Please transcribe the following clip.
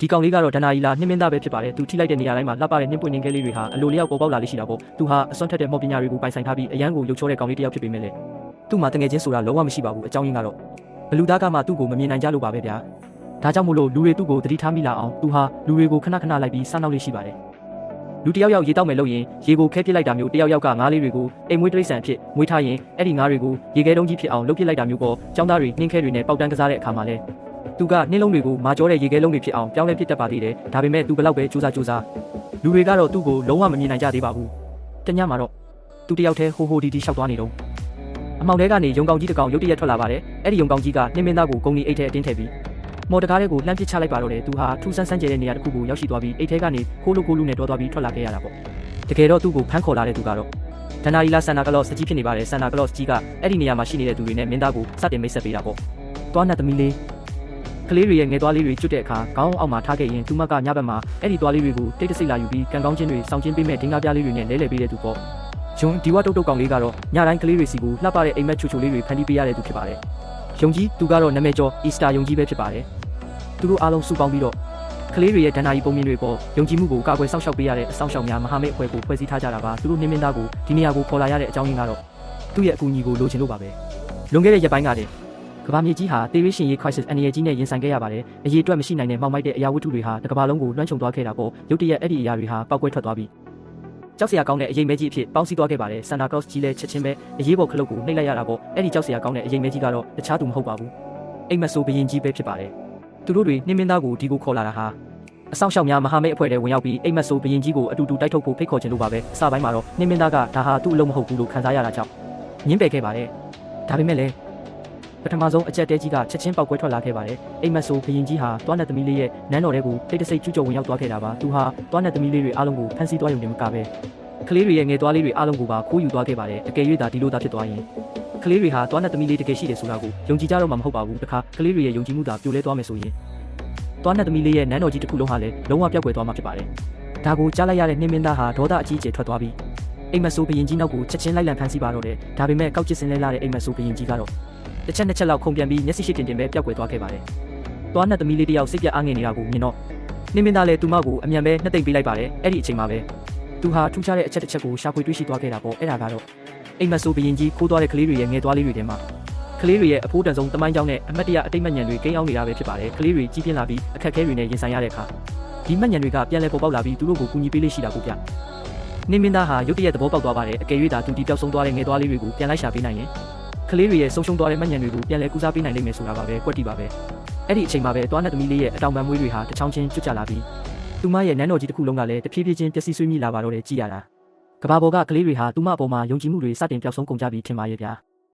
ဒီကောင်လေးကတော့ဒနာရီလာနှင်းမင်းသားပဲဖြစ်ပါတယ်သူထိလိုက်တဲ့နေရာတိုင်းမှာလှပတဲ့နှင်းပွင့်နှင်းကလေးတွေဟာအလိုလျောက်ပေါ်ပေါက်လာလေးရှိတာပေါ့သူဟာအစွမ်းထက်တဲ့မော်ပညာတွေကိုပိုင်ဆိုင်ထားပြီးအရန်ကိုရုပ်ချောတဲ့ကောင်လေးတစ်ယောက်ဖြစ်ပေမဲ့လေသူ့မှာတငယ်ချင်းဆိုတာလုံးဝမရှိပါဘူးအကြောင်းရင်းကတော့ဘလူသားကမှသူ့ကိုမမြင်နိုင်ကြလို့ပါပဲဗျာဒါကြောင့်မို့လို့လူတွေသူ့ကိုသတိထားမိလာအောင်သူဟာလူတွေကိုခဏခဏလိုက်ပြီးစားနောက်လေးရှိပါတယ်လူတယောက်ယောက်ရေတောက်မယ်လို့ရင်ရေကိုခဲပစ်လိုက်တာမျိုးတယောက်ယောက်ကငါးလေးတွေကိုအိမ်မွေးတိရစ္ဆာန်အဖြစ်မွေးထားရင်အဲ့ဒီငါးတွေကိုရေခဲတုံးကြီးဖြစ်အောင်လုပ်ပစ်လိုက်တာမျိုးပေါ့ចောင်းသားတွေနှင်းခဲတွေနဲ့ပေါက်တန်းကစားတဲ့အခါမှာလဲသူကနှင်းလုံးတွေကိုမာကျောတဲ့ရေခဲလုံးတွေဖြစ်အောင်ပြောင်းလဲပစ်တတ်ပါသေးတယ်ဒါပေမဲ့သူဘလောက်ပဲစူးစမ်းလူတွေကတော့သူ့ကိုလုံးဝမမြင်နိုင်ကြသေးပါဘူးတညမှာတော့သူတယောက်တည်းဟိုဒီရှောက်သွားနေတော့အမောင်ထဲကနေရုံကောင်ကြီးတစ်ကောင်ရုတ်တရက်ထွက်လာပါတယ်အဲ့ဒီရုံကောင်ကြီးကနှင်းမင်းသားကိုဂုံနီအိတ်ထဲအတင်းထည့်ပြီးမော်တကားလေးကိုလှမ်းပစ်ချလိုက်ပါတော့တယ်သူဟာထူးဆန်းဆန်းကျဲတဲ့နေရာတစ်ခုကိုရောက်ရှိသွားပြီးအိတ်ထဲကနေခိုးလူနဲ့တွားသွားပြီးထွက်လာခဲ့ရတာပေါ့တကယ်တော့သူ့ကိုဖမ်းခေါ်လာတဲ့သူကတော့ဒနာရီလာဆန်နာကလော့စကြီးဖြစ်နေပါတယ်ဆန်နာကလော့စကြီးကအဲ့ဒီနေရာမှာရှိနေတဲ့သူတွေနဲ့မင်းသားကိုစတင်မိတ်ဆက်ပေးတာပေါ့တွားနဲ့သမီးလေးကလေးတွေရဲ့ငယ်သွားလေးတွေကျွတ်တဲ့အခါခေါင်းအောက်မှာထားခဲ့ရင်သူမကညဘက်မှာအဲ့ဒီသွားလေးတွေကိုတိတ်တဆိတ်လာယူပြီးကန်ကောင်းချင်းတွေစောင့်ချင်းပေးမဲ့ဒင်းကားပြားလေးတွေနဲ့လဲပေးတဲ့သူပေါ့ဂျွန်ဒီဝါတုတ်ကောင်လေးကတော့ညတိုင်းကလေးတွေစီကိုလှပတဲ့အိမ်မက်ချူလေးတွေဖန်တီးပေးရတဲ့သူဖြစ်ပါတယ်ယုံကြီးသူကတော့နာမည်ကျော်အီစတာယုံကြီးပဲဖြစ်ပါတယ်သူတို့အားလုံးစုပေါင်းပြီးတော့ကလေးတွေရဲ့ဒဏ္ဍာရီပုံမြင်တွေပေါ်ယုံကြည်မှုကိုကာကွယ်စောင့်ရှောက်ပေးရတဲ့အဆောင်ရှောက်များမဟာမိတ်အဖွဲ့ကိုဖွဲ့စည်းထားကြတာပါသူတို့နှင်းမင်းသားကိုဒီနေရာကိုခေါ်လာရတဲ့အကြောင်းရင်းကတော့သူ့ရဲ့အကူအညီကိုလိုချင်လို့ပါပဲလွန်ခဲ့တဲ့ရက်ပိုင်းကတည်းကကမ္ဘာမြေကြီးဟာသေရေးရှင်ရေး crisis အနေနဲ့ကြီးနဲ့ရင်ဆိုင်ခဲ့ရပါတယ်အရေးအတွက်မရှိနိုင်တဲ့မှောက်မိုက်တဲ့အရာဝတ္ထုတွေဟာတစ်ကမ္ဘာလုံးကိုလွှမ်းခြုံသွားခဲ့တာပေါ့ရုတ်တရက်အဲ့ဒီအရာတွေဟာပောက်ကွဲထွက်သွားပြီးကြောက်စရာကောင်းတဲ့အရေးမဲကြီးအဖြစ်ပေါင်းစည်းသွားခဲ့ပါတယ်ဆန်တာကလော့ကြီးလည်းချက်ချင်းပဲအရေးပေါ်ခလုတ်ကိုနှိပ်လိုက်ရတာပေါ့အဲ့ဒီကြောက်စရာကောင်းတဲ့အရေးမဲကြီးကတော့တခြားသူမဟုတ်ပါဘူးအိမ်မက်ဆိုဘရင်ကြီးပဲဖြစ်ပါတယ်သူတို့တွေနှင်းမင်းသားကိုဒီကိုခေါ်လာတာဟာအဆောင်ရှောက်များမဟာမိတ်အဖွဲ့တွေဝင်ရောက်ပြီးအိမ်မက်ဆိုဘရင်ကြီးကိုအတူတူတိုက်ထုတ်ဖို့ဖိတ်ခေါ်ခြင်းလို့ပါပဲအစပိုင်းမှာတော့နှင်းမင်းသားကဒါဟာသူ့အလုံးမဟုတ်ဘူးလို့ခံစားရတာကြောင့်ညှင်းပယ်ခဲ့ပါတယ်ဒါပေမဲ့လည်းပထမဆုံးအကြက်တဲကြီးကချက်ချင်းပောက်ကွဲထွက်လာခဲ့ပါတယ်အိမ်မက်ဆိုဘရင်ကြီးဟာတွားနဲ့သမီးလေးရဲ့နန်းတော်ထဲကိုတိတ်တဆိတ်ကျူးကျော်ဝင်ရောက်သွားခဲ့တာပါသူဟာတွားနဲ့သမီးလေးတွေအားလုံးကိုဖမ်းဆီးသွားရုံနဲ့မကပဲကလေးတွေရဲ့ငယ်သွားလေးတွေအားလုံးကိုပါခိုးယူသွားခဲ့ပါတယ်အကယ်၍သာဒီလိုသာဖြစ်သွားရင်ကလေးတွေဟာတွားနဲ့သမီးလေးတကယ်ရှိတယ်ဆိုတာကိုယုံကြည်ကြတော့မှမဟုတ်ပါဘူးတခါကလေးတွေရဲ့ယုံကြည်မှုသာပြိုလဲသွားမယ်ဆိုရင်တွားနဲ့သမီးလေးရဲ့နန်းတော်ကြီးတစ်ခုလုံးဟာလည်းလုံးဝပျောက်ကွယ်သွားမှာဖြစ်ပါတယ်ဒါကိုကြားလိုက်ရတဲ့နှင်းမင်းသားဟာဒေါသအကြီးအကျယ်ထွက်သွားပြီးအိမ်မက်ဆိုဘရင်ကြီးနောက်ကိုချက်ချင်းလိုက်လံဖမ်းဆီးပါတော့တယ်ဒါပေမဲ့ကောက်ကျစ်စင်းလဲလာတဲ့အိမ်မက်ဆိုဘရင်ကြီးကတော့တစ်ချက်နှစ်ချက်လောက်ခုန်ပြန်ပြီးမျက်စိရှိတင်ပဲပျောက်ကွယ်သွားခဲ့ပါတယ်တွားနဲ့သမီးလေးတယောက်စိတ်ပြအားငယ်နေတာကိုမြင်တော့နှင်းမင်းသားလည်းသူမကိုအမြန်ပဲနှက်သိမ့်ပေးလိုက်ပါတယ်အဲ့ဒီအချိန်မှာပဲသူဟာထူးခြားတဲ့အချက်တစ်ချက်ကိုရှာဖွေတွေ့ရှိသွားခဲ့တာပေါ့အဲ့ဒါကတော့အိမ်မက်ဆိုဘရင်ကြီးခိုးသွားတဲ့ကလေးတွေရဲ့ငယ်သွားလေးတွေထဲမှာကလေးတွေရဲ့အဖိုးတန်ဆုံးတမိုင်းကြောင်းနဲ့အမတ်တရအတိတ်မှတ်ဉဏ်တွေကိန်းအောင်နေတာပဲဖြစ်ပါတယ်ကလေးတွေကြီးပြင်းလာပြီးအခက်အခဲတွေနဲ့ရင်ဆိုင်ရတဲ့အခါဒီမှတ်ဉဏ်တွေကပြန်လည်ပေါ်ပေါက်လာပြီးသူတို့ကိုကူညီပေးလေးရှိတာကိုပြနှင်းမင်းသားဟာရုတ်တရက်သဘောပေါက်သွားပါတယ်အကယ်၍သာသူဒီပျောက်ဆုံးသွားတဲ့ငယ်သွားလေးတွေကိုပြန်လိုက်ရှာပေးနိုင်ရင်ကလေးတွေရဲ့ဆုံးရှုံးသွားတဲ့မှတ်ဉဏ်တွေကိုပြန်လည်ကူစားပေးနိုင်လိမ့်မယ်ဆိုတာပါပဲကွက်တီပါပဲအဲ့ဒီအချိန်မှာပဲတွားနဲ့သမီးလေးရဲ့အတောင်ပံမွေးတွေဟာတစ်ချောင်းချင်းကျွတ်ကျလာပြီးသူမရဲ့နန်းတော်ကြီးတစ်ခုလုံးကလည်းတဖြည်းဖြည်းချင်းပျက်စီးဆွေးမြေ့လာပါတော့တယ်ကြည်ရတာကဘာပေါ်ကကလေးတွေဟာသူမအပေါ်မှာယုံကြည်မှုတွေစတင်ပျောက်ဆုံးကုန်ကြပြီထင်ပါရဲ့ဗျာ